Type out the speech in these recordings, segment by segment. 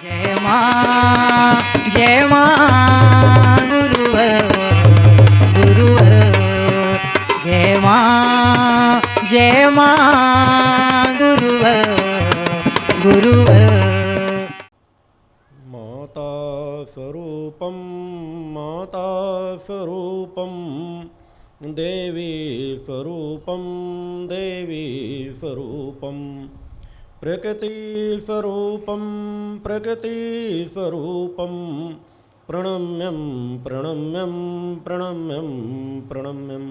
जय मां गुरुवर गुरुवर जय मां गुरुवर गुरुवर माता स्वरूपम देवी स्वरूपम देवी स्वरूपम प्रकृति स्वरूपम प्रणम्यम प्रणम्यम प्रणम्यम प्रणम्यम।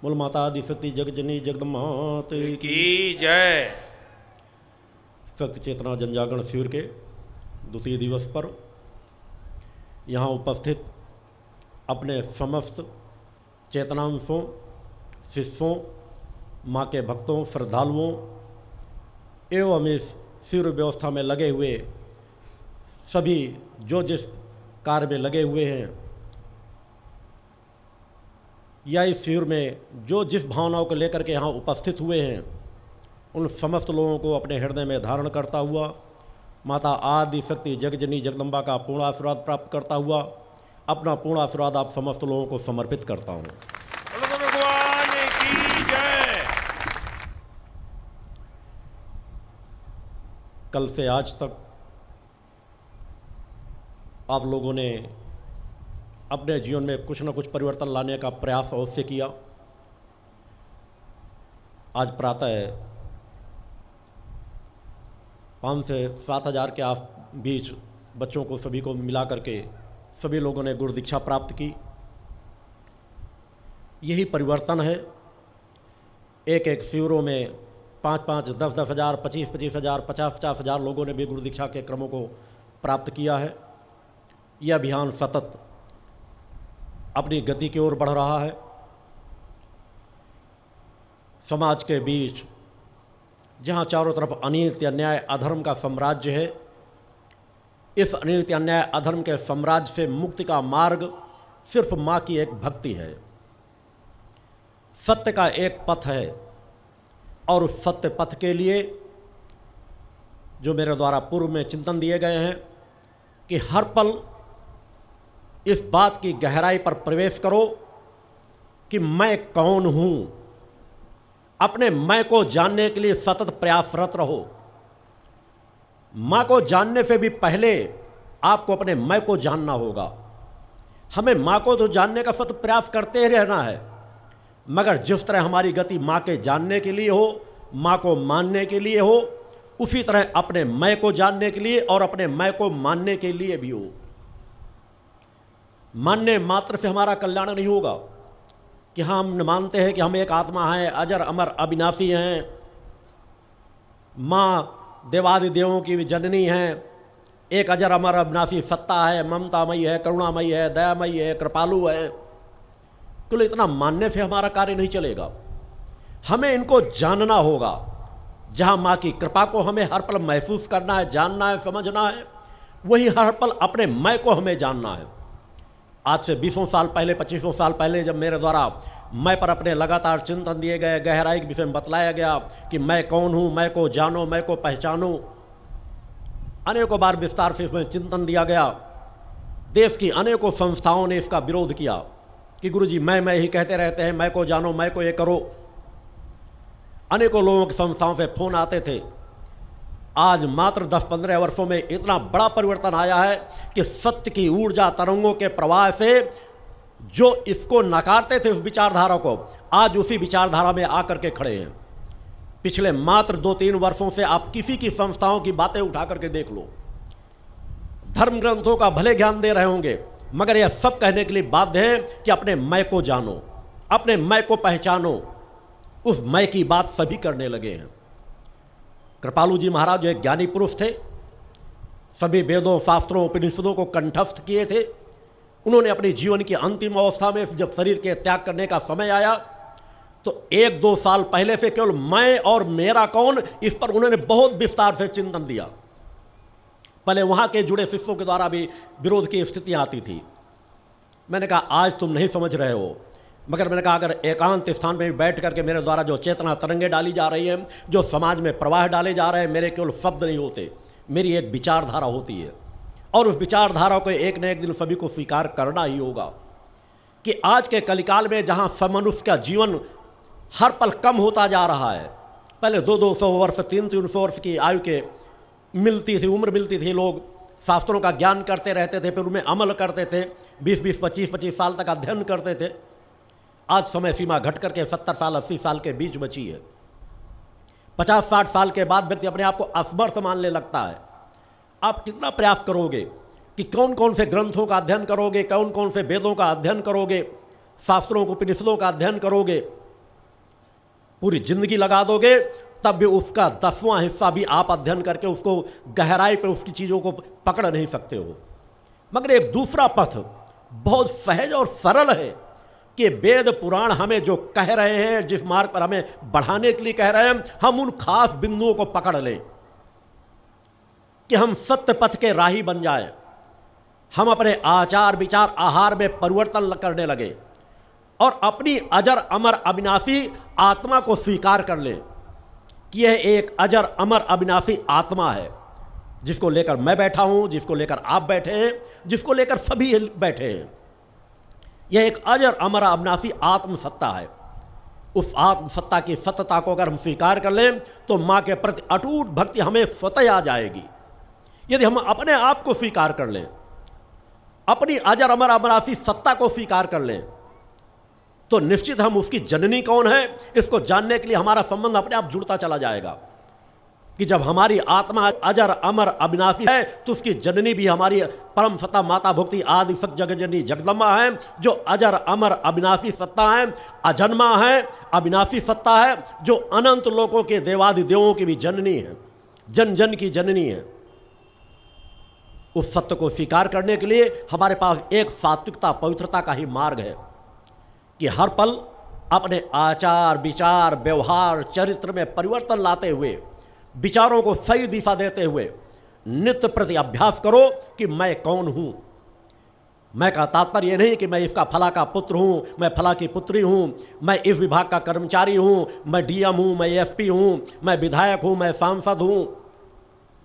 मूल माता आदिशक्ति जगजनी जगदमात की जय। शक्ति चेतना जनजागरण शिविर के द्वितीय दिवस पर यहाँ उपस्थित अपने समस्त चेतनांशों, शिष्यों, माँ के भक्तों, श्रद्धालुओं एवं इस शिविर व्यवस्था में लगे हुए सभी जो जिस कार्य में लगे हुए हैं या इस शिविर में जो जिस भावनाओं को लेकर के यहाँ उपस्थित हुए हैं, उन समस्त लोगों को अपने हृदय में धारण करता हुआ माता आदि शक्ति जगजनी जगदम्बा का पूर्ण आशीर्वाद प्राप्त करता हुआ अपना पूर्ण आशीर्वाद आप समस्त लोगों को समर्पित करता हूँ। भगवान की जय। कल से आज तक आप लोगों ने अपने जीवन में कुछ न कुछ परिवर्तन लाने का प्रयास अवश्य किया। आज प्रातः 5 से 7 हज़ार के आस बीच बच्चों को सभी को मिला करके सभी लोगों ने गुरु दीक्षा प्राप्त की। यही परिवर्तन है। एक एक शिविरों में 5-5, 10-10 हज़ार, 25-25 हज़ार, 50-50 हज़ार लोगों ने भी गुरु दीक्षा के क्रमों को प्राप्त किया है। यह अभियान सतत अपनी गति की ओर बढ़ रहा है। समाज के बीच जहाँ चारों तरफ अनित्य अन्याय अधर्म का साम्राज्य है, इस अनित्य अन्याय अधर्म के साम्राज्य से मुक्ति का मार्ग सिर्फ माँ की एक भक्ति है। सत्य का एक पथ है और उस सत्य पथ के लिए जो मेरे द्वारा पूर्व में चिंतन दिए गए हैं कि हर पल इस बात की गहराई पर प्रवेश करो कि मैं कौन हूँ। अपने मैं को जानने के लिए सतत प्रयासरत रहो। माँ को जानने से भी पहले आपको अपने मैं को जानना होगा। हमें माँ को तो जानने का सतत प्रयास करते ही रहना है, मगर जिस तरह हमारी गति माँ के जानने के लिए हो, माँ को मानने के लिए हो, उसी तरह अपने मैं को जानने के लिए और अपने मैं को मानने के लिए भी हो। मानने मात्र से हमारा कल्याण नहीं होगा कि हम मानते हैं कि हम एक आत्मा हैं, अजर अमर अविनाशी हैं, माँ देवादि देवों की भी जननी हैं, एक अजर अमर अविनाशी सत्ता है, ममतामयी है, करुणामयी है, दयामयी है, कृपालु है। तो इतना मानने से हमारा कार्य नहीं चलेगा। हमें इनको जानना होगा। जहाँ माँ की कृपा को हमें हर पल महसूस करना है, जानना है, समझना है, वही हर पल अपने मैं को हमें जानना है। आज से 20 साल पहले, 25 साल पहले जब मेरे द्वारा मैं पर अपने लगातार चिंतन दिए गए, गहराई के विषय में बतलाया गया कि मैं कौन हूँ, मैं को जानो, मैं को पहचानो, अनेकों बार विस्तार से इसमें चिंतन दिया गया। देश की अनेकों संस्थाओं ने इसका विरोध किया कि गुरुजी मैं ही कहते रहते हैं, मैं को जानो, मैं को ये करो। अनेकों लोगों की संस्थाओं से फोन आते थे। आज मात्र 10-15 वर्षों में इतना बड़ा परिवर्तन आया है कि सत्य की ऊर्जा तरंगों के प्रवाह से जो इसको नकारते थे उस विचारधारा को, आज उसी विचारधारा में आकर के खड़े हैं। पिछले मात्र 2-3 वर्षों से आप किसी की संस्थाओं की बातें उठा करके देख लो। धर्म ग्रंथों का भले ज्ञान दे रहे होंगे, मगर यह सब कहने के लिए बाध्य है कि अपने मैं को जानो, अपने मैं को पहचानो। उस मैं की बात सभी करने लगे हैं। कृपालु जी महाराज जो एक ज्ञानी पुरुष थे, सभी वेदों, शास्त्रों, उपनिषदों को कंठस्थ किए थे। उन्होंने अपने जीवन की अंतिम अवस्था में जब शरीर के त्याग करने का समय आया तो 1-2 साल पहले से केवल मैं और मेरा कौन, इस पर उन्होंने बहुत विस्तार से चिंतन दिया। पहले वहाँ के जुड़े शिष्यों के द्वारा भी विरोध की स्थितियाँ आती थी। मैंने कहा आज तुम नहीं समझ रहे हो, मगर मैंने कहा अगर एकांत स्थान में बैठ करके मेरे द्वारा जो चेतना तरंगे डाली जा रही हैं, जो समाज में प्रवाह डाले जा रहे हैं, मेरे केवल शब्द नहीं होते, मेरी एक विचारधारा होती है, और उस विचारधारा को एक न एक दिन सभी को स्वीकार करना ही होगा कि आज के कलिकाल में जहाँ मनुष्य का जीवन हर पल कम होता जा रहा है, पहले 200 वर्ष 300 वर्ष की आयु के उम्र मिलती थी, लोग शास्त्रों का ज्ञान करते रहते थे, फिर उनमें अमल करते थे, 20 25 साल तक अध्ययन करते थे। आज समय सीमा घट करके 70 साल 80 साल के बीच बची है। 50-60 साल के बाद व्यक्ति अपने आप को असमर्थ मानने लगता है। आप कितना प्रयास करोगे कि कौन कौन से ग्रंथों का अध्ययन करोगे, कौन कौन से वेदों का अध्ययन करोगे, शास्त्रों उपनिषदों का अध्ययन करोगे, पूरी जिंदगी लगा दोगे, तब भी उसका 10वां हिस्सा भी आप अध्ययन करके उसको गहराई पे उसकी चीज़ों को पकड़ नहीं सकते हो। मगर एक दूसरा पथ बहुत सहज और सरल है कि वेद पुराण हमें जो कह रहे हैं, जिस मार्ग पर हमें बढ़ाने के लिए कह रहे हैं, हम उन खास बिंदुओं को पकड़ लें कि हम सत्य पथ के राही बन जाएं, हम अपने आचार विचार आहार में परिवर्तन करने लगे और अपनी अजर अमर अविनाशी आत्मा को स्वीकार कर लें कि यह एक अजर अमर अविनाशी आत्मा है, जिसको लेकर मैं बैठा हूं, जिसको लेकर आप बैठे हैं, जिसको लेकर सभी बैठे हैं। यह एक अजर अमर अविनाशी आत्म सत्ता है। उस आत्म सत्ता की सत्यता को अगर हम स्वीकार कर लें तो मां के प्रति अटूट भक्ति हमें स्वतः आ जाएगी। यदि हम अपने आप को स्वीकार कर लें, अपनी अजर अमर अविनाशी सत्ता को स्वीकार कर लें, तो निश्चित हम उसकी जननी कौन है इसको जानने के लिए हमारा संबंध अपने आप जुड़ता चला जाएगा कि जब हमारी आत्मा अजर अमर अविनाशी है तो उसकी जननी भी हमारी परम सत्ता माता भक्ति आदि सत जगजननी जगदम्बा है, जो अजर अमर अविनाशी सत्ता है, अजन्मा है, अविनाशी सत्ता है, जो अनंत लोकों के देवादि देवों की भी जननी है, जन जन की जननी है। उस सत्य को स्वीकार करने के लिए हमारे पास एक सात्विकता पवित्रता का ही मार्ग है कि हर पल अपने आचार विचार व्यवहार चरित्र में परिवर्तन लाते हुए, विचारों को सही दिशा देते हुए नित्य प्रति अभ्यास करो कि मैं कौन हूं। मैं का तात्पर्य यह नहीं कि मैं इसका फला का पुत्र हूं, मैं फला की पुत्री हूं, मैं इस विभाग का कर्मचारी हूं, मैं डीएम हूं, मैं एसपी हूं, मैं विधायक हूं, मैं सांसद हूं।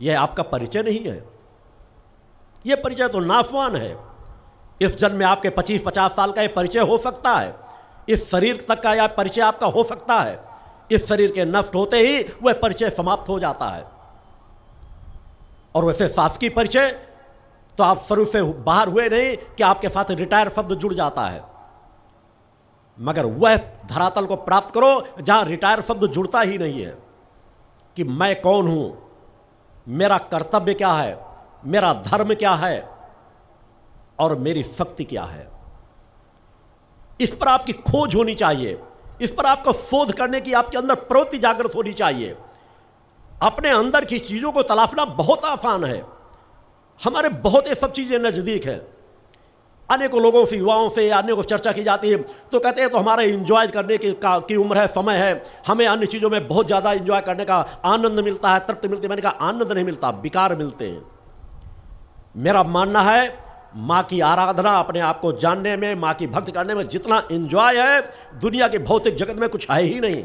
यह आपका परिचय नहीं है। यह परिचय तो नासवान है। इस जन्म में आपके 25-50 साल का यह परिचय हो सकता है, इस शरीर तक का यह परिचय आपका हो सकता है। इस शरीर के नष्ट होते ही वह परिचय समाप्त हो जाता है। और वैसे शासकीय परिचय तो आप स्वरूप से बाहर हुए नहीं कि आपके साथ रिटायर शब्द जुड़ जाता है, मगर वह धरातल को प्राप्त करो जहां रिटायर शब्द जुड़ता ही नहीं है कि मैं कौन हूं, मेरा कर्तव्य क्या है, मेरा धर्म क्या है और मेरी शक्ति क्या है। इस पर आपकी खोज होनी चाहिए, इस पर आपको शोध करने की आपके अंदर प्रवृत्ति जागृत होनी चाहिए। अपने अंदर की चीज़ों को तलाशना बहुत आसान है। हमारे बहुत ये सब चीज़ें नज़दीक है। अनेकों लोगों से, युवाओं से, अन्य को चर्चा की जाती है तो कहते हैं तो हमारे इंजॉय करने की उम्र है, समय है, हमें अन्य चीज़ों में बहुत ज़्यादा इंजॉय करने का आनंद मिलता है, तृप्ति मिलती है। मैंने कहा आनंद नहीं मिलता, विकार मिलते हैं। मेरा मानना है माँ की आराधना, अपने आप को जानने में, माँ की भक्ति करने में जितना एंजॉय है दुनिया के भौतिक जगत में कुछ है ही नहीं।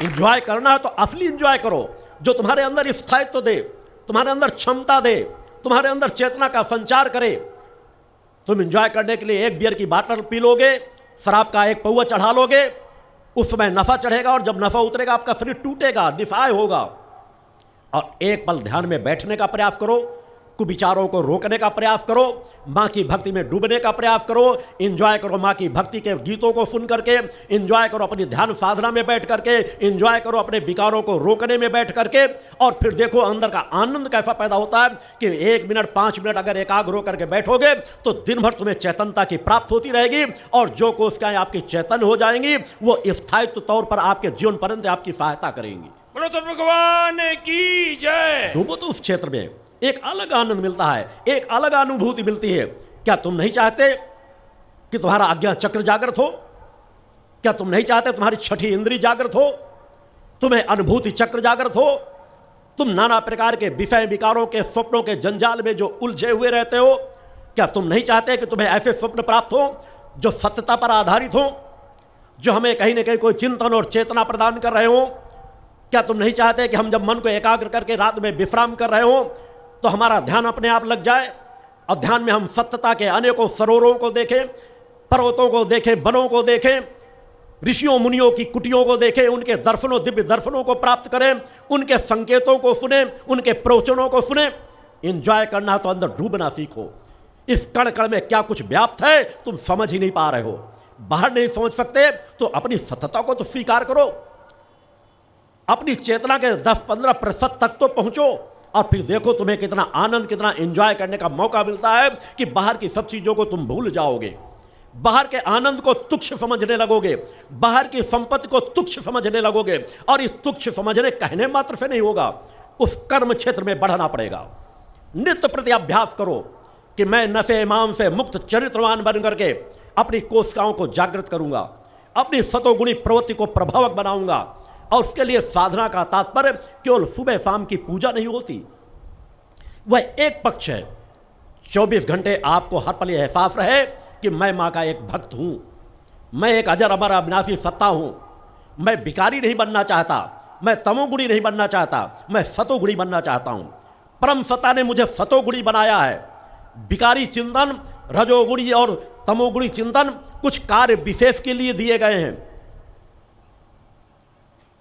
एंजॉय करना है तो असली एंजॉय करो, जो तुम्हारे अंदर स्थायित्व दे, तुम्हारे अंदर क्षमता दे, तुम्हारे अंदर चेतना का संचार करे। तुम एंजॉय करने के लिए एक बियर की बाटल पी लोगे, शराब का एक पौवा चढ़ा लोगे, उस समय नफा चढ़ेगा और जब नफा उतरेगा आपका शरीर टूटेगा, निफाय होगा। और एक पल ध्यान में बैठने का प्रयास करो, कुविचारों को रोकने का प्रयास करो, माँ की भक्ति में डूबने का प्रयास करो, एंजॉय करो माँ की भक्ति के गीतों को सुन करके, एंजॉय करो अपनी ध्यान साधना में बैठ करके, एंजॉय करो अपने विकारों को रोकने में बैठ करके, और फिर देखो अंदर का आनंद कैसा पैदा होता है कि 1 मिनट 5 मिनट अगर एकाग्र होकर के बैठोगे तो दिन भर तुम्हें चेतनता की प्राप्त होती रहेगी और जो कोशिकाएं आपकी चेतन हो जाएंगी वो स्थायित्व तौर पर आपके जीवन पर्यंत आपकी सहायता करेंगी। बोलो तो भगवान की जय। डूबो तो उस क्षेत्र में एक अलग आनंद मिलता है, एक अलग अनुभूति मिलती है। क्या तुम नहीं चाहते कि तुम्हारा आज्ञा चक्र जागृत हो? क्या तुम नहीं चाहते तुम्हारी छठी इंद्री जागृत हो, तुम्हें अनुभूति चक्र जागृत हो? तुम नाना प्रकार के विषय विकारों के स्वप्नों के जंजाल में जो उलझे हुए रहते हो, क्या तुम नहीं चाहते कि तुम्हें ऐसे स्वप्न प्राप्त हो जो सत्यता पर आधारित हो, जो हमें कहीं ना कहीं कोई चिंतन और चेतना प्रदान कर रहे हो? क्या तुम नहीं चाहते कि हम जब मन को एकाग्र करके रात में विश्राम कर रहे हो तो हमारा ध्यान अपने आप लग जाए और ध्यान में हम सत्यता के अनेकों सरोवरों को देखें, पर्वतों को देखें, वनों को देखें, ऋषियों मुनियों की कुटियों को देखें, उनके दर्शनों, दिव्य दर्शनों को प्राप्त करें, उनके संकेतों को सुने, उनके प्रवचनों को सुने। एंजॉय करना तो अंदर डूबना सीखो। इस कण कण में क्या कुछ व्याप्त है तुम समझ ही नहीं पा रहे हो। बाहर नहीं समझ सकते तो अपनी सत्यता को तो स्वीकार करो, अपनी चेतना के 10-15% तक तो पहुंचो और फिर देखो तुम्हें कितना आनंद, कितना एंजॉय करने का मौका मिलता है कि बाहर की सब चीजों को तुम भूल जाओगे, बाहर के आनंद को तुच्छ समझने लगोगे, बाहर की संपत्ति को तुच्छ समझने लगोगे। और इस तुच्छ समझने कहने मात्र से नहीं होगा, उस कर्म क्षेत्र में बढ़ना पड़ेगा। नित्य प्रति अभ्यास करो कि मैं नफे इमाम से मुक्त चरित्रवान बन करके अपनी कोशिकाओं को जागृत करूंगा, अपनी सतोगुणी प्रवृत्ति को प्रभावक बनाऊंगा। और उसके लिए साधना का तात्पर्य केवल सुबह शाम की पूजा नहीं होती, वह एक पक्ष है। 24 घंटे आपको हर पल एहसास रहे कि मैं माँ का एक भक्त हूं, मैं एक अजर अमर अविनाशी सत्ता हूं, मैं भिखारी नहीं बनना चाहता, मैं तमोगुणी नहीं बनना चाहता, मैं सतोगुणी बनना चाहता हूं। परम सत्ता ने मुझे सतोगुणी बनाया है। भिखारी चिंतन, रजोगुणी और तमोगुणी चिंतन कुछ कार्य विशेष के लिए दिए गए हैं।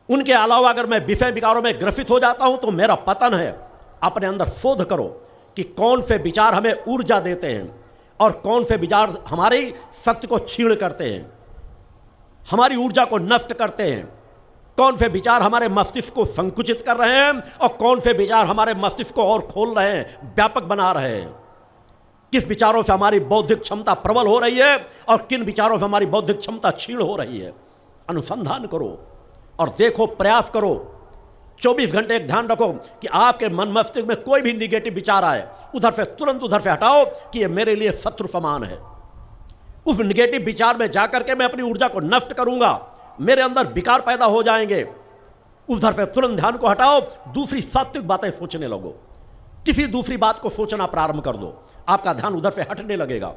उनके अलावा अगर मैं विषय विकारों में ग्रसित हो जाता हूं तो मेरा पतन है। अपने अंदर शोध करो कि कौन से विचार हमें ऊर्जा देते हैं और कौन से विचार हमारी शक्ति को क्षीण करते हैं, हमारी ऊर्जा को नष्ट करते हैं। कौन से विचार हमारे मस्तिष्क को संकुचित कर रहे हैं और कौन से विचार हमारे मस्तिष्क को और खोल रहे हैं, व्यापक बना रहे हैं। किस विचारों से हमारी बौद्धिक क्षमता प्रबल हो रही है और किन विचारों से हमारी बौद्धिक क्षमता क्षीण हो रही है। अनुसंधान करो और देखो, प्रयास करो। 24 घंटे एक ध्यान रखो कि आपके मन मस्तिष्क में कोई भी निगेटिव विचार आए, उधर से तुरंत उधर से हटाओ कि ये मेरे लिए शत्रु समान है। उस निगेटिव विचार में जाकर के मैं अपनी ऊर्जा को नष्ट करूंगा, मेरे अंदर विकार पैदा हो जाएंगे। उधर से तुरंत ध्यान को हटाओ, दूसरी सात्विक बातें सोचने लगो। किसी दूसरी बात को सोचना प्रारंभ कर दो, आपका ध्यान उधर से हटने लगेगा।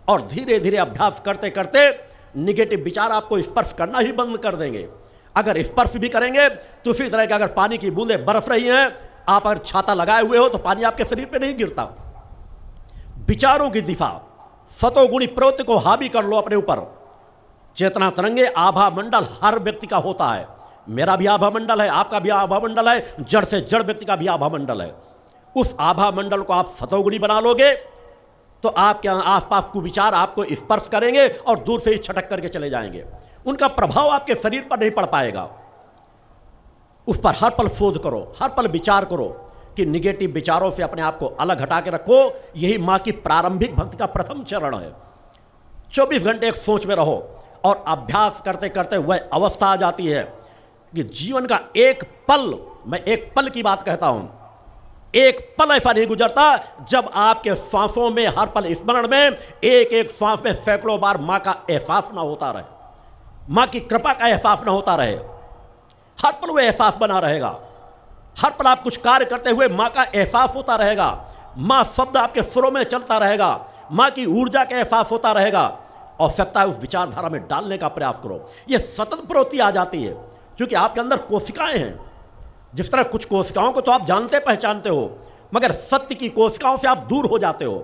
और धीरे धीरे अभ्यास करते करते निगेटिव विचार आपको स्पर्श करना ही बंद कर देंगे। अगर स्पर्श भी करेंगे तो उसी तरह के, अगर पानी की बूंदें बरस रही हैं, आप अगर छाता लगाए हुए हो तो पानी आपके शरीर पे नहीं गिरता। विचारों की दिशा, सतोगुणी प्रवृत्ति को हावी कर लो अपने ऊपर। चेतना तरंगे आभा मंडल हर व्यक्ति का होता है। मेरा भी आभा मंडल है, आपका भी आभा मंडल है, जड़ से जड़ व्यक्ति का भी आभा मंडल है। उस आभा मंडल को आप सतोगुणी बना लोगे तो आपके आसपास कुविचार आपको स्पर्श करेंगे और दूर से ही छटक करके चले जाएंगे। उनका प्रभाव आपके शरीर पर नहीं पड़ पाएगा। उस पर हर पल शोध करो, हर पल विचार करो कि निगेटिव विचारों से अपने आप को अलग हटा के रखो। यही माँ की प्रारंभिक भक्ति का प्रथम चरण है। 24 घंटे एक सोच में रहो और अभ्यास करते करते वह अवस्था आ जाती है कि जीवन का एक पल, मैं एक पल की बात कहता हूं, एक पल ऐसा नहीं गुजरता जब आपके सांसों में, हर पल स्मरण में, एक एक सांस में सैकड़ों बार माँ का एहसास ना होता रहे, माँ की कृपा का एहसास ना होता रहे। हर पल वो एहसास बना रहेगा। हर पल आप कुछ कार्य करते हुए माँ का एहसास होता रहेगा। माँ शब्द आपके सुरों में चलता रहेगा। माँ की ऊर्जा का एहसास होता रहेगा। आवश्यकता है उस विचारधारा में डालने का प्रयास करो। ये सतत प्रवृत्ति आ जाती है क्योंकि आपके अंदर कोशिकाएं हैं। जिस तरह कुछ कोशिकाओं को तो आप जानते पहचानते हो, मगर सत्य की कोशिकाओं से आप दूर हो जाते हो।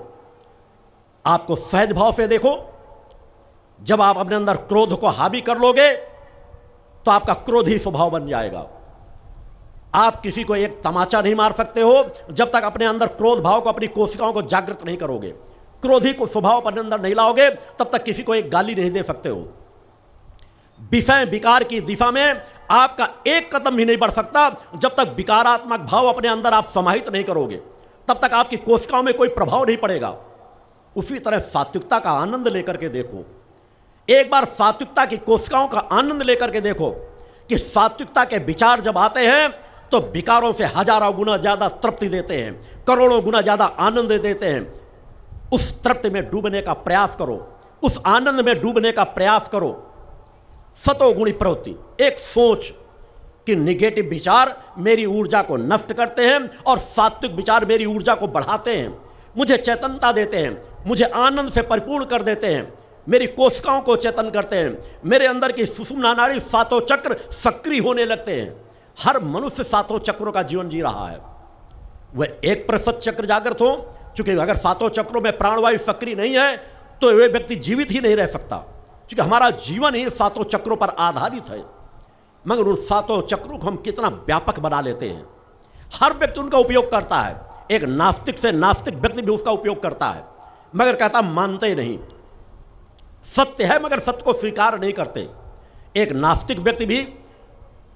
आपको सहज भाव से देखो। जब आप अपने अंदर क्रोध को हावी कर लोगे तो आपका क्रोध ही स्वभाव बन जाएगा। आप किसी को एक तमाचा नहीं मार सकते हो जब तक अपने अंदर क्रोध भाव को, अपनी कोशिकाओं को जागृत नहीं करोगे। क्रोधी को स्वभाव अपने अंदर नहीं लाओगे तब तक किसी को एक गाली नहीं दे सकते हो। विषय विकार की दिशा में आपका एक कदम भी नहीं बढ़ सकता जब तक विकारात्मक भाव अपने अंदर आप समाहित नहीं करोगे। तब तक आपकी कोशिकाओं में कोई प्रभाव नहीं पड़ेगा। उसी तरह सात्विकता का आनंद लेकर के देखो। एक बार सात्विकता की कोशिकाओं का आनंद लेकर के देखो कि सात्विकता के विचार जब आते हैं तो विकारों से हजारों गुना ज्यादा तृप्ति देते हैं, करोड़ों गुना ज्यादा आनंद देते हैं। उस तृप्ति में डूबने का प्रयास करो, उस आनंद में डूबने का प्रयास करो। सतोगुणी प्रवृत्ति, एक सोच कि निगेटिव विचार मेरी ऊर्जा को नष्ट करते हैं और सात्विक विचार मेरी ऊर्जा को बढ़ाते हैं, मुझे चेतनता देते हैं, मुझे आनंद से परिपूर्ण कर देते हैं, मेरी कोशिकाओं को चेतन करते हैं, मेरे अंदर की सुषुम्ना नाड़ी सातों चक्र सक्रिय होने लगते हैं। हर मनुष्य सातों चक्रों का जीवन जी रहा है। वह 1% चक्र जागृत हो, क्योंकि अगर सातों चक्रों में प्राणवायु सक्रिय नहीं है तो वह व्यक्ति जीवित ही नहीं रह सकता, क्योंकि हमारा जीवन ही सातों चक्रों पर आधारित है। मगर उन सातों चक्रों को हम कितना व्यापक बना लेते हैं। हर व्यक्ति उनका उपयोग करता है। एक नास्तिक से नास्तिक व्यक्ति भी उसका उपयोग करता है, मगर कहता मानते ही नहीं। सत्य है मगर सत्य को स्वीकार नहीं करते। एक नास्तिक व्यक्ति भी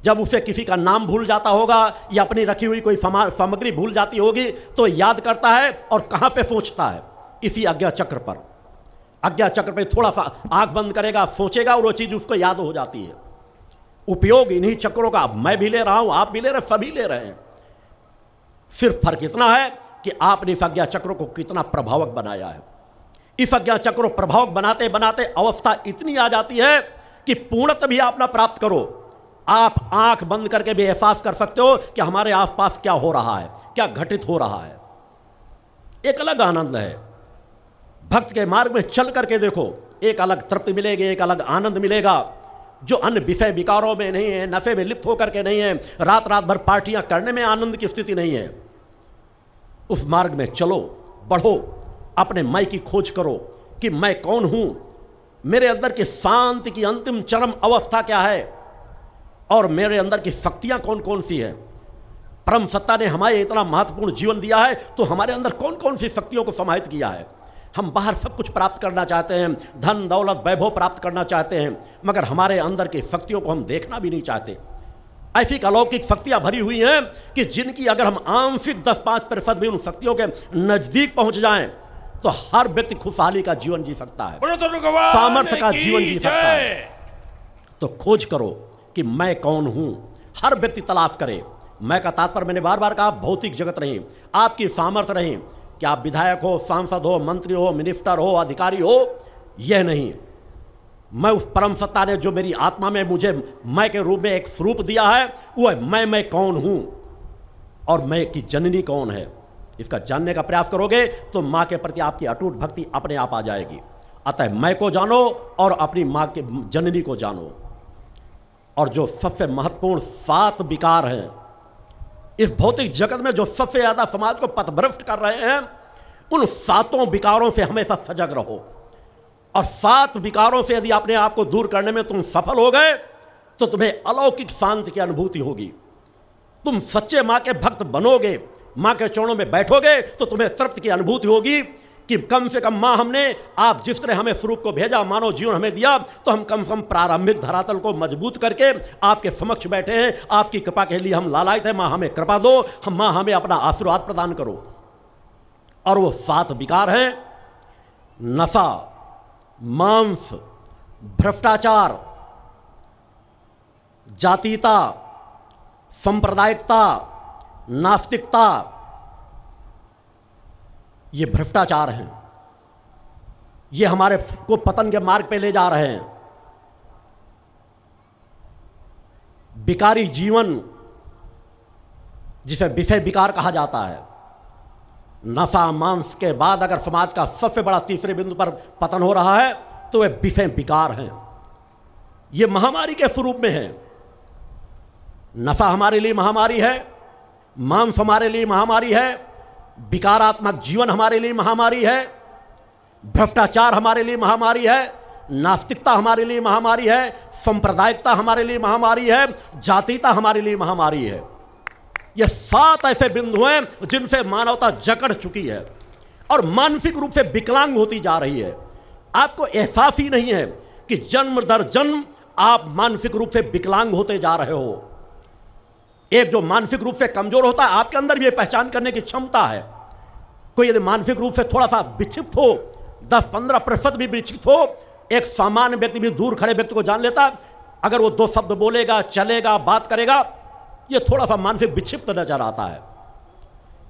जब उसे किसी का नाम भूल जाता होगा या अपनी रखी हुई कोई सामग्री भूल जाती होगी तो याद करता है और कहाँ पे सोचता है? इसी आज्ञा चक्र पर। आज्ञा चक्र पे थोड़ा सा आंख बंद करेगा, सोचेगा और वो चीज़ उसको याद हो जाती है। उपयोग इन्हीं चक्रों का मैं भी ले रहा हूं, आप भी ले रहे, सभी ले रहे हैं। सिर्फ फर्क इतना है कि आपने इस आज्ञा चक्रों को कितना प्रभावक बनाया है। इस आज्ञा चक्रों प्रभावक बनाते बनाते अवस्था इतनी आ जाती है कि पूर्णतः भी आप ना प्राप्त करो, आप आंख बंद करके भी एहसास कर सकते हो कि हमारे आसपास क्या हो रहा है, क्या घटित हो रहा है। एक अलग आनंद है। भक्त के मार्ग में चल करके देखो, एक अलग तृप्ति मिलेगी, एक अलग आनंद मिलेगा, जो अन्य विषय विकारों में नहीं है, नशे में लिप्त होकर के नहीं है, रात रात भर पार्टियां करने में आनंद की स्थिति नहीं है। उस मार्ग में चलो, बढ़ो, अपने मैं की खोज करो कि मैं कौन हूं, मेरे अंदर की शांति की अंतिम चरम अवस्था क्या है और मेरे अंदर की शक्तियां कौन कौन सी है। परम सत्ता ने हमारे इतना महत्वपूर्ण जीवन दिया है तो हमारे अंदर कौन कौन सी शक्तियों को समाहित किया है। हम बाहर सब कुछ प्राप्त करना चाहते हैं, धन दौलत वैभव प्राप्त करना चाहते हैं, मगर हमारे अंदर की शक्तियों को हम देखना भी नहीं चाहते। ऐसी अलौकिक शक्तियां भरी हुई हैं कि जिनकी अगर हम आंशिक 10-5% भी उन शक्तियों के नजदीक पहुंच जाएं तो हर व्यक्ति खुशहाली का जीवन जी सकता है, सामर्थ्य का जीवन जी सकता है। तो खोज करो कि मैं कौन हूं। हर व्यक्ति तलाश करे। मैं का तात्पर्य मैंने बार बार कहा, भौतिक जगत नहीं, आपकी सामर्थ्य नहीं कि आप विधायक हो, सांसद हो, मंत्री हो, मिनिस्टर हो, अधिकारी हो, यह नहीं। मैं उस परम सत्ता ने जो मेरी आत्मा में मुझे मैं के रूप में एक स्वरूप दिया है, वो है मैं कौन हूं और मैं की जननी कौन है। इसका जानने का प्रयास करोगे तो मां के प्रति आपकी अटूट भक्ति अपने आप आ जाएगी। अतः मैं को जानो और अपनी मां के जननी को जानो। और जो सबसे महत्वपूर्ण 7 विकार हैं इस भौतिक जगत में, जो सबसे ज्यादा समाज को पथभ्रष्ट कर रहे हैं, उन 7 विकारों से हमेशा सजग रहो। और 7 विकारों से यदि अपने आप को दूर करने में तुम सफल हो गए तो तुम्हें अलौकिक शांति की अनुभूति होगी। तुम सच्चे मां के भक्त बनोगे, मां के चरणों में बैठोगे तो तुम्हें तृप्ति की अनुभूति होगी कि कम से कम मां हमने, आप जिस तरह हमें स्वरूप को भेजा, मानव जीवन हमें दिया, तो हम कम से कम प्रारंभिक धरातल को मजबूत करके आपके समक्ष बैठे हैं। आपकी कृपा के लिए हम लालायित हैं। मां हमें कृपा दो, हम मां हमें अपना आशीर्वाद प्रदान करो। और वो 7 विकार हैं: नशा, मांस, भ्रष्टाचार, जातीयता, सांप्रदायिकता, नास्तिकता। ये भ्रष्टाचार हैं। ये हमारे को पतन के मार्ग पे ले जा रहे हैं। विकारी जीवन, जिसे विषय विकार कहा जाता है। नशा मांस के बाद अगर समाज का सबसे बड़ा तीसरे बिंदु पर पतन हो रहा है तो वे विषय विकार हैं। ये महामारी के स्वरूप में है। नशा हमारे लिए महामारी है, मांस हमारे लिए महामारी है, विकारात्मक जीवन हमारे लिए महामारी है, भ्रष्टाचार हमारे लिए महामारी है, नास्तिकता हमारे लिए महामारी है, सांप्रदायिकता हमारे लिए महामारी है, जातीयता हमारे लिए महामारी है। ये 7 ऐसे बिंदु हैं जिनसे मानवता जकड़ चुकी है और मानसिक रूप से विकलांग होती जा रही है। आपको एहसास ही नहीं है कि जन्म दर जन्म आप मानसिक रूप से विकलांग होते जा रहे हो। एक जो मानसिक रूप से कमजोर होता है, आपके अंदर भी ये पहचान करने की क्षमता है। कोई यदि मानसिक रूप से थोड़ा सा विक्षिप्त हो, 10-15% भी विक्षिप्त हो, एक सामान्य व्यक्ति भी दूर खड़े व्यक्ति को जान लेता। अगर वो 2 शब्द बोलेगा, चलेगा, बात करेगा, ये थोड़ा सा मानसिक विक्षिप्त नजर आता है।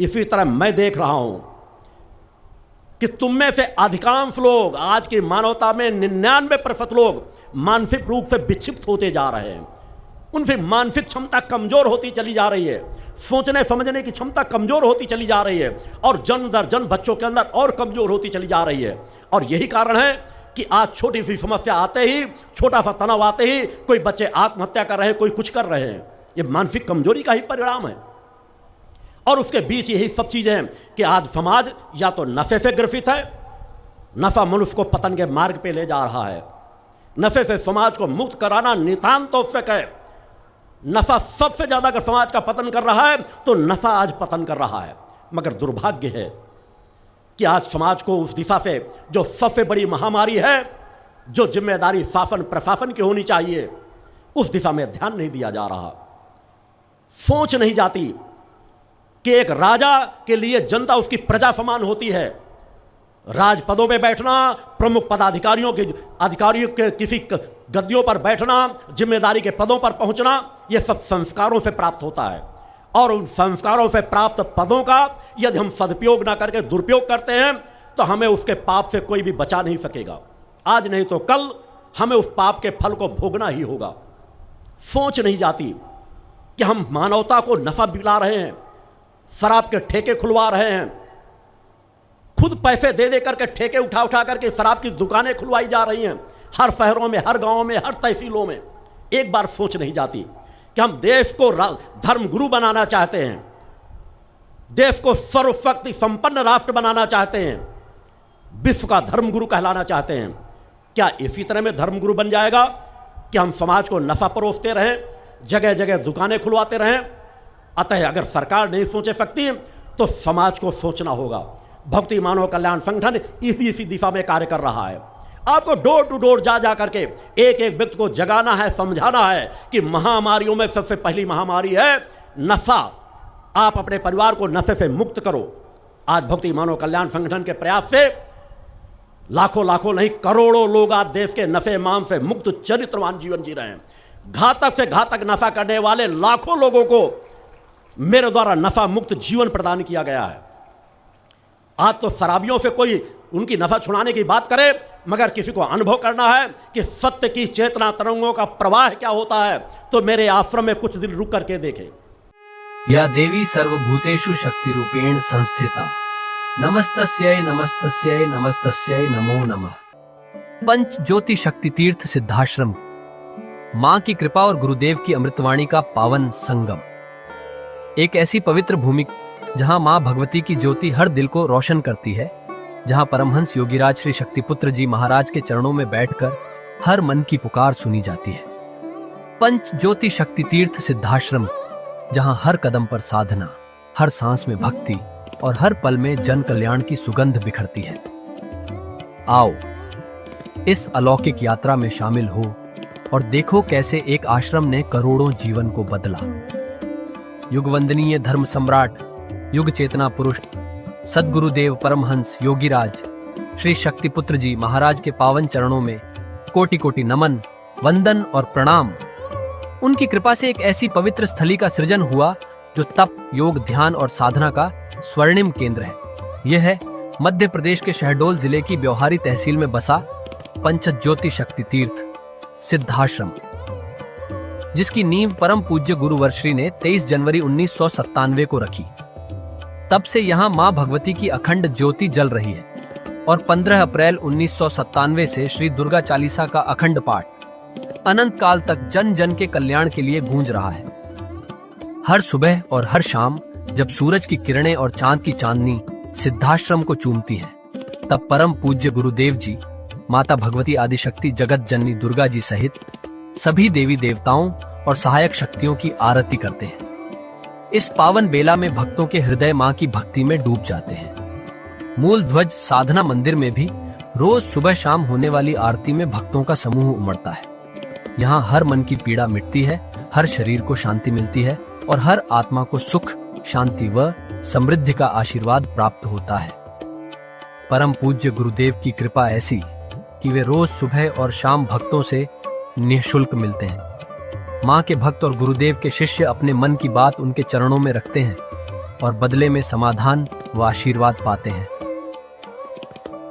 इसी तरह मैं देख रहा हूं कि तुम में से अधिकांश लोग, आज की मानवता में 99% लोग मानसिक रूप से विक्षिप्त होते जा रहे हैं। उनसे मानसिक क्षमता कमजोर होती चली जा रही है, सोचने समझने की क्षमता कमजोर होती चली जा रही है और जन्म दर जन्म बच्चों के अंदर और कमजोर होती चली जा रही है। और यही कारण है कि आज छोटी सी समस्या आते ही, छोटा सा तनाव आते ही कोई बच्चे आत्महत्या कर रहे हैं, कोई कुछ कर रहे हैं। ये मानसिक कमजोरी का ही परिणाम है। और उसके बीच यही सब चीज़ें हैं कि आज समाज या तो नशे से ग्रसित है, नशा मनुष्य को पतन के मार्ग पे ले जा रहा है। नशे से समाज को मुक्त कराना नितांत आवश्यक है। नशा सबसे ज़्यादा अगर समाज का पतन कर रहा है तो नशा आज पतन कर रहा है। मगर दुर्भाग्य है कि आज समाज को उस दिशा से जो सबसे बड़ी महामारी है, जो जिम्मेदारी शासन प्रशासन की होनी चाहिए, उस दिशा में ध्यान नहीं दिया जा रहा। सोच नहीं जाती कि एक राजा के लिए जनता उसकी प्रजा समान होती है। राजपदों पे बैठना, प्रमुख पदाधिकारियों के किसी गद्दियों पर बैठना, जिम्मेदारी के पदों पर पहुंचना, यह सब संस्कारों से प्राप्त होता है। और उन संस्कारों से प्राप्त पदों का यदि हम सदुपयोग ना करके दुरुपयोग करते हैं तो हमें उसके पाप से कोई भी बचा नहीं सकेगा। आज नहीं तो कल हमें उस पाप के फल को भोगना ही होगा। सोच नहीं जाती कि हम मानवता को नफा दिला रहे हैं, शराब के ठेके खुलवा रहे हैं, खुद पैसे दे दे करके ठेके उठा उठा करके शराब की दुकानें खुलवाई जा रही हैं हर शहरों में, हर गांवों में, हर तहसीलों में। एक बार सोच नहीं जाती कि हम देश को धर्मगुरु बनाना चाहते हैं, देश को सर्वशक्ति संपन्न राष्ट्र बनाना चाहते हैं, विश्व का धर्मगुरु कहलाना चाहते हैं। क्या इसी तरह में धर्मगुरु बन जाएगा कि हम समाज को नफा परोसते रहें, जगह जगह दुकानें खुलवाते रहें? अतः अगर सरकार नहीं सोच सकती तो समाज को सोचना होगा। भक्ति मानव कल्याण संगठन इसी दिशा में कार्य कर रहा है। आपको डोर टू डोर जा करके एक एक व्यक्ति को जगाना है, समझाना है कि महामारियों में सबसे पहली महामारी है नशा। आप अपने परिवार को नशे से मुक्त करो। आज भक्ति मानव कल्याण संगठन के प्रयास से लाखों नहीं करोड़ों लोग आज देश के नशे माम से मुक्त चरित्रवान जीवन जी रहे हैं। घातक से घातक नशा करने वाले लाखों लोगों को मेरे द्वारा नशा मुक्त जीवन प्रदान किया गया है। आज तो शराबियों से कोई उनकी नशा छुड़ाने की बात करे, मगर किसी को अनुभव करना है कि सत्य की चेतना तरंगों का प्रवाह क्या होता है तो मेरे आश्रम में कुछ दिन रुक करके देखे। या देवी सर्वभूतेषु शक्ति रूपेण संस्थिता नमस्तस्यै नमस्तस्यै नमस्तस्यै नमो नमः। पंच ज्योति शक्ति तीर्थ सिद्धाश्रम, मां की कृपा और गुरुदेव की अमृतवाणी का पावन संगम। एक ऐसी पवित्र भूमि जहां मां भगवती की ज्योति हर दिल को रोशन करती है, जहां परमहंस योगीराज श्री शक्तिपुत्र जी महाराज के चरणों में बैठकर हर मन की पुकार सुनी जाती है। पंच ज्योति शक्ति तीर्थ सिद्धाश्रम, जहां हर कदम पर साधना, हर सांस में भक्ति और हर पल में जन कल्याण की सुगंध बिखरती है। आओ इस अलौकिक यात्रा में शामिल हो और देखो कैसे एक आश्रम ने करोड़ों जीवन को बदला। युगवंदनीय धर्म सम्राट, युग चेतना पुरुष सद्गुरुदेव परमहंस योगीराज श्री शक्तिपुत्र जी महाराज के पावन चरणों में कोटि कोटि नमन, वंदन और प्रणाम। उनकी कृपा से एक ऐसी पवित्र स्थली का सृजन हुआ जो तप, योग, ध्यान और साधना का स्वर्णिम केंद्र है। यह है मध्य प्रदेश के शहडोल जिले की ब्योहारी तहसील में बसा पंचज्योति शक्ति तीर्थ सिद्धाश्रम, जिसकी नींव परम पूज्य गुरु वर्श्री ने 23 जनवरी 1997 को रखी। तब से यहाँ माँ भगवती की अखंड ज्योति जल रही है और 15 अप्रैल 1997 से श्री दुर्गा चालीसा का अखंड पाठ अनंत काल तक जन जन के कल्याण के लिए गूंज रहा है। हर सुबह और हर शाम जब सूरज की किरणें और चांद की चांदनी सिद्धाश्रम को चूमती हैं, तब परम पूज्य गुरुदेव जी माता भगवती आदिशक्ति जगत जननी दुर्गा जी सहित सभी देवी देवताओं और सहायक शक्तियों की आरती करते हैं। इस पावन बेला में भक्तों के हृदय मां की भक्ति में डूब जाते हैं। मूल ध्वज साधना मंदिर में भी रोज सुबह शाम होने वाली आरती में भक्तों का समूह उमड़ता है। यहाँ हर मन की पीड़ा मिटती है, हर शरीर को शांति मिलती है और हर आत्मा को सुख, शांति व समृद्धि का आशीर्वाद प्राप्त होता है। परम पूज्य गुरुदेव की कृपा ऐसी कि वे रोज सुबह और शाम भक्तों से निःशुल्क मिलते हैं। मां के भक्त और गुरुदेव के शिष्य अपने मन की बात उनके चरणों में रखते हैं और बदले में समाधान व आशीर्वाद पाते हैं।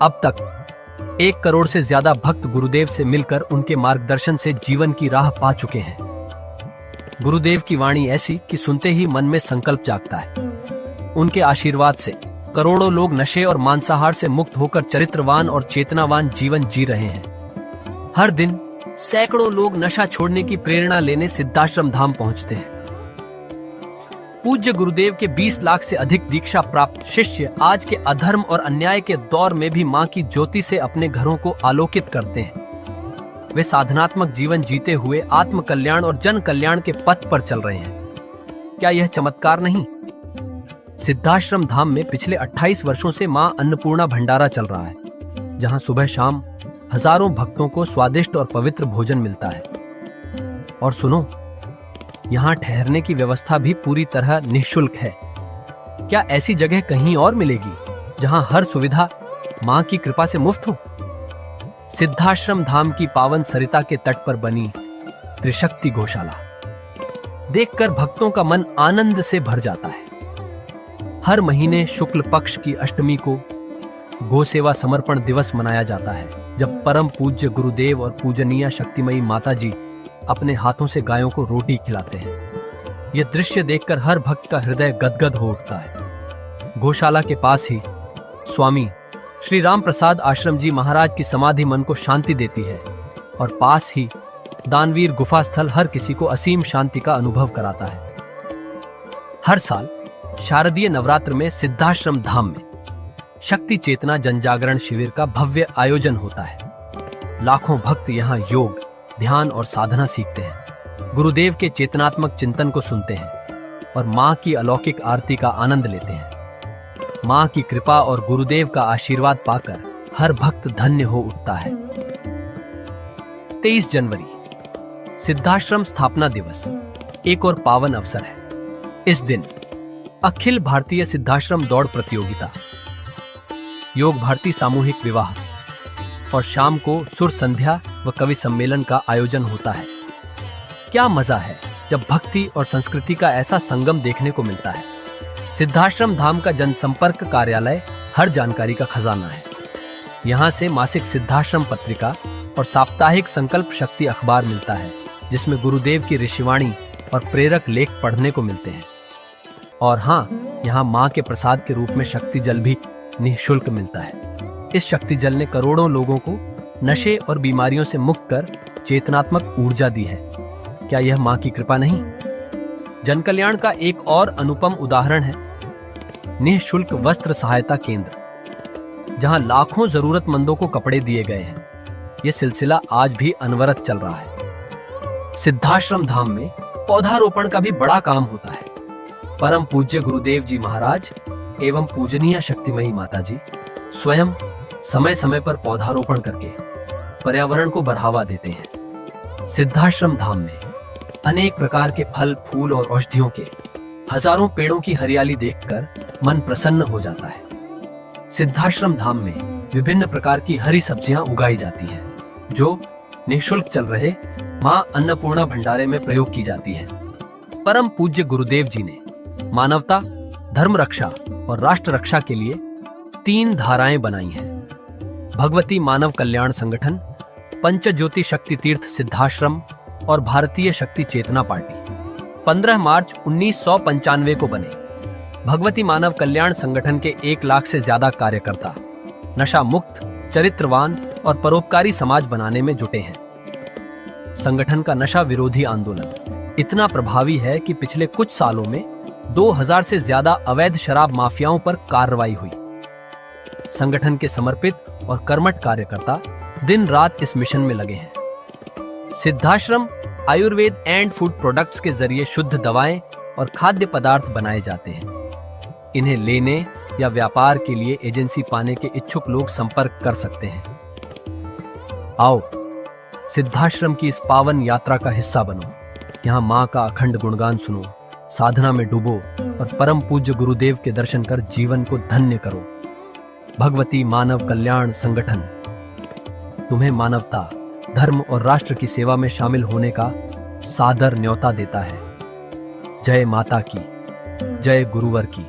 अब तक 1 करोड़ से ज्यादा भक्त गुरुदेव से मिलकर उनके मार्गदर्शन से जीवन की राह पा चुके हैं। गुरुदेव की वाणी ऐसी कि सुनते ही मन में संकल्प जागता है। उनके आशीर्वाद से करोड़ों लोग नशे और मांसाहार से मुक्त होकर चरित्रवान और चेतनावान जीवन जी रहे हैं। हर दिन सैकड़ों लोग नशा छोड़ने की प्रेरणा लेने सिद्धाश्रम धाम पहुंचते हैं। पूज्य गुरुदेव के 20 लाख से अधिक दीक्षा प्राप्त शिष्य आज के अधर्म और अन्याय के दौर में भी मां की ज्योति से अपने घरों को आलोकित करते हैं। वे साधनात्मक जीवन जीते हुए आत्म कल्याण और जन कल्याण के पथ पर चल रहे हैं। क्या यह चमत्कार नहीं? सिद्धाश्रम धाम में पिछले 28 वर्षों से मां अन्नपूर्णा भंडारा चल रहा है, जहां सुबह शाम हजारों भक्तों को स्वादिष्ट और पवित्र भोजन मिलता है। और सुनो, यहाँ ठहरने की व्यवस्था भी पूरी तरह निःशुल्क है। क्या ऐसी जगह कहीं और मिलेगी जहां हर सुविधा मां की कृपा से मुफ्त हो? सिद्धाश्रम धाम की पावन सरिता के तट पर बनी त्रिशक्ति गौशाला देखकर भक्तों का मन आनंद से भर जाता है। हर महीने शुक्ल पक्ष की अष्टमी को गौ सेवा समर्पण दिवस मनाया जाता है, जब परम पूज्य गुरुदेव और पूजनीय शक्तिमयी माता जी अपने हाथों से गायों को रोटी खिलाते हैं। यह दृश्य देखकर हर भक्त का हृदय गदगद हो उठता है। गौशाला के पास ही स्वामी श्री राम प्रसाद आश्रम जी महाराज की समाधि मन को शांति देती है, और पास ही दानवीर गुफा स्थल हर किसी को असीम शांति का अनुभव कराता है। हर साल शारदीय नवरात्र में सिद्धाश्रम धाम में शक्ति चेतना जनजागरण शिविर का भव्य आयोजन होता है। लाखों भक्त यहाँ योग, ध्यान और साधना सीखते हैं, गुरुदेव के चेतनात्मक चिंतन को सुनते हैं और मां की अलौकिक आरती का आनंद लेते हैं। मां की कृपा और गुरुदेव का आशीर्वाद पाकर हर भक्त धन्य हो उठता है। 23 जनवरी सिद्धाश्रम स्थापना दिवस एक और पावन अवसर है। इस दिन अखिल भारतीय सिद्धाश्रम दौड़ प्रतियोगिता, योग भारती सामूहिक विवाह और शाम को सुर संध्या व कवि सम्मेलन का आयोजन होता है। क्या मजा है जब भक्ति और संस्कृति का ऐसा संगम देखने को मिलता है। सिद्धाश्रम धाम का जनसंपर्क कार्यालय हर जानकारी का खजाना है। यहाँ से मासिक सिद्धाश्रम पत्रिका और साप्ताहिक संकल्प शक्ति अखबार मिलता है, जिसमें गुरुदेव की ऋषिवाणी और प्रेरक लेख पढ़ने को मिलते हैं। और हाँ, यहाँ माँ के प्रसाद के रूप में शक्ति जल भी निःशुल्क मिलता है। इस शक्ति जल ने करोड़ों लोगों को नशे और बीमारियों से मुक्त कर चेतनात्मक ऊर्जा दी है। क्या यह मां की कृपा नहीं? जन कल्याण का एक और अनुपम उदाहरण है निःशुल्क वस्त्र सहायता केंद्र, जहां लाखों जरूरतमंदों को कपड़े दिए गए हैं। यह सिलसिला आज भी अनवरत चल रहा है। सिद्धाश्रम धाम में पौधारोपण का भी बड़ा काम होता है। परम पूज्य गुरुदेव जी महाराज एवं पूजनीय शक्तिमयी माता जी स्वयं समय समय पर पौधारोपण करके पर्यावरण को बढ़ावा देते हैं। सिद्धाश्रम धाम में अनेक प्रकार के फल, फूल और औषधियों के हजारों पेड़ों की हरियाली देखकर मन प्रसन्न हो जाता है। सिद्धाश्रम धाम में विभिन्न प्रकार की हरी सब्जियां उगाई जाती हैं, जो निःशुल्क चल रहे मां अन्नपूर्णा भंडारे में प्रयोग की जाती है। परम पूज्य गुरुदेव जी ने मानवता, धर्म रक्षा और राष्ट्र रक्षा के लिए 3 धाराएं बनाई हैं। भगवती मानव कल्याण संगठन, पंचज्योति शक्ति तीर्थ सिद्धाश्रम और भारतीय शक्ति चेतना पार्टी 15 मार्च 1995 को बने। भगवती मानव कल्याण संगठन के 1 लाख से ज्यादा कार्यकर्ता नशा मुक्त, चरित्रवान और परोपकारी समाज बनाने में जुटे हैं। संगठन का नशा विरोधी आंदोलन इतना प्रभावी है कि पिछले कुछ सालों में 2000 से ज्यादा अवैध शराब माफियाओं पर कार्रवाई हुई। संगठन के समर्पित और कर्मठ कार्यकर्ता दिन रात इस मिशन में लगे हैं। Siddhashram Ayurveda and food products के जरिए शुद्ध दवाएं और खाद्य पदार्थ बनाए जाते हैं। इन्हें लेने या व्यापार के लिए एजेंसी पाने के इच्छुक लोग संपर्क कर सकते हैं। आओ सिद्धाश्रम की इस पावन यात्रा का हिस्सा बनो। यहाँ माँ का अखंड गुणगान सुनो, साधना में डूबो और परम पूज्य गुरुदेव के दर्शन कर जीवन को धन्य करो। भगवती मानव कल्याण संगठन तुम्हें मानवता, धर्म और राष्ट्र की सेवा में शामिल होने का सादर न्योता देता है। जय माता की, जय गुरुवर की।